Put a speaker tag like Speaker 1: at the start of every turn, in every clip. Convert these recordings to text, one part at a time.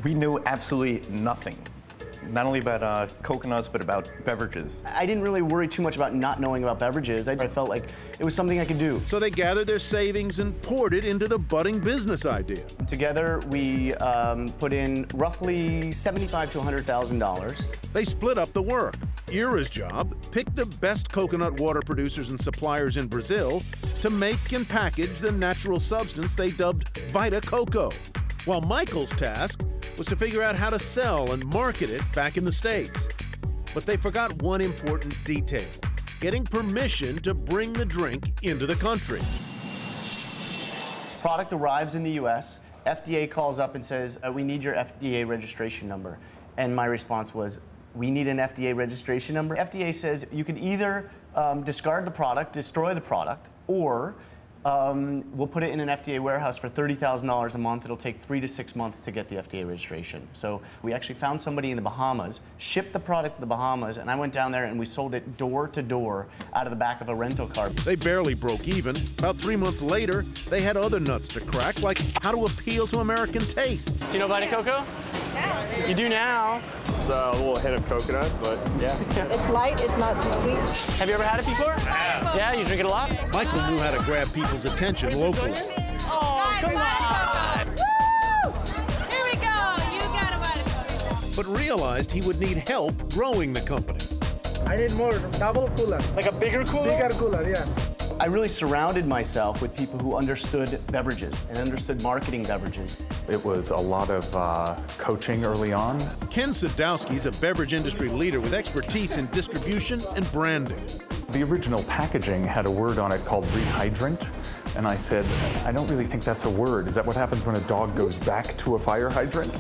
Speaker 1: We knew absolutely nothing. Not only about coconuts, but about beverages.
Speaker 2: I didn't really worry too much about not knowing about beverages. I felt like it was something I could do.
Speaker 3: So they gathered their savings and poured it into the budding business idea.
Speaker 2: Together, we put in roughly $75,000 to $100,000.
Speaker 3: They split up the work. Ira's job, pick the best coconut water producers and suppliers in Brazil to make and package the natural substance they dubbed Vita Coco. While Michael's task was to figure out how to sell and market it back in the States. But they forgot one important detail: getting permission to bring the drink into the country.
Speaker 2: Product arrives in the US, FDA calls up and says, we need your FDA registration number. And my response was, we need an FDA registration number? FDA says you can either discard the product, destroy the product, or we'll put it in an FDA warehouse for $30,000 a month. It'll take 3 to 6 months to get the FDA registration. So we actually found somebody in the Bahamas, shipped the product to the Bahamas, and I went down there and we sold it door to door out of the back of a rental car.
Speaker 3: They barely broke even. About 3 months later, they had other nuts to crack, like how to appeal to American tastes.
Speaker 2: Do you know Vita Coco?
Speaker 4: Yeah.
Speaker 2: You do now.
Speaker 5: It's a little hint of coconut, but yeah.
Speaker 4: It's light, it's not too sweet.
Speaker 2: Have you ever had it before?
Speaker 5: I have.
Speaker 2: Yeah, you drink it a lot?
Speaker 3: Michael knew how to grab people's attention locally.
Speaker 2: Oh, come on!
Speaker 4: Woo! Here we go, you got a Vita Coco.
Speaker 3: But realized he would need help growing the company.
Speaker 6: I need more, double cooler.
Speaker 2: Like a bigger cooler?
Speaker 6: Bigger cooler, yeah.
Speaker 2: I really surrounded myself with people who understood beverages and understood marketing beverages.
Speaker 7: It was a lot of coaching early on.
Speaker 3: Ken Sadowski's a beverage industry leader with expertise in distribution and branding.
Speaker 7: The original packaging had a word on it called rehydrant, and I said, I don't really think that's a word. Is that what happens when a dog goes back to a fire hydrant?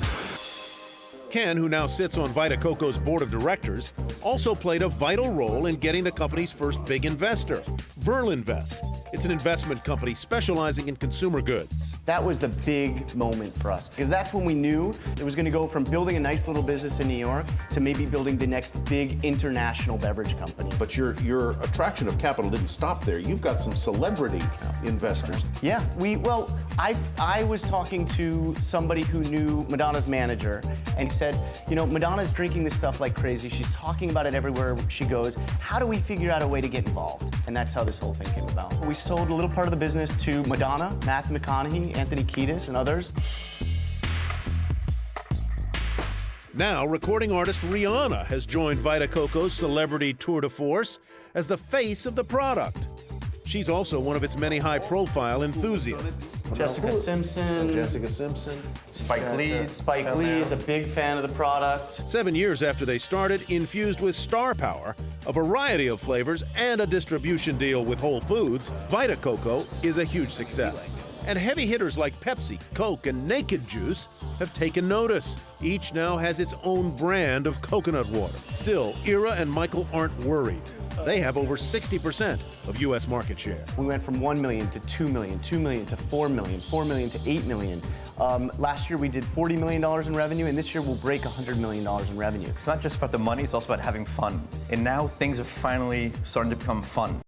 Speaker 3: Ken, who now sits on Vita Coco's board of directors, also played a vital role in getting the company's first big investor, Verlinvest. It's an investment company specializing in consumer goods.
Speaker 2: That was the big moment for us, because that's when we knew it was going to go from building a nice little business in New York to maybe building the next big international beverage company.
Speaker 8: But your attraction of capital didn't stop there. You've got some celebrity investors.
Speaker 2: Yeah, I was talking to somebody who knew Madonna's manager, and he said, you know, Madonna's drinking this stuff like crazy. She's talking about it everywhere she goes. How do we figure out a way to get involved? And that's how this whole thing came about. We sold a little part of the business to Madonna, Matthew McConaughey, Anthony Kiedis, and others.
Speaker 3: Now, recording artist Rihanna has joined Vita Coco's celebrity tour de force as the face of the product. She's also one of its many high-profile enthusiasts.
Speaker 2: Jessica Simpson.
Speaker 1: Spike Lee.
Speaker 2: Spike Lee is a big fan of the product.
Speaker 3: 7 years after they started, infused with star power, a variety of flavors, and a distribution deal with Whole Foods, Vita Coco is a huge success. And heavy hitters like Pepsi, Coke, and Naked Juice have taken notice. Each now has its own brand of coconut water. Still, Ira and Michael aren't worried. They have over 60% of U.S. market share.
Speaker 2: We went from 1 million to 2 million, 2 million to 4 million, 4 million to 8 million. Last year we did $40 million in revenue, and this year we'll break $100 million in revenue.
Speaker 1: It's not just about the money, it's also about having fun. And now things are finally starting to become fun.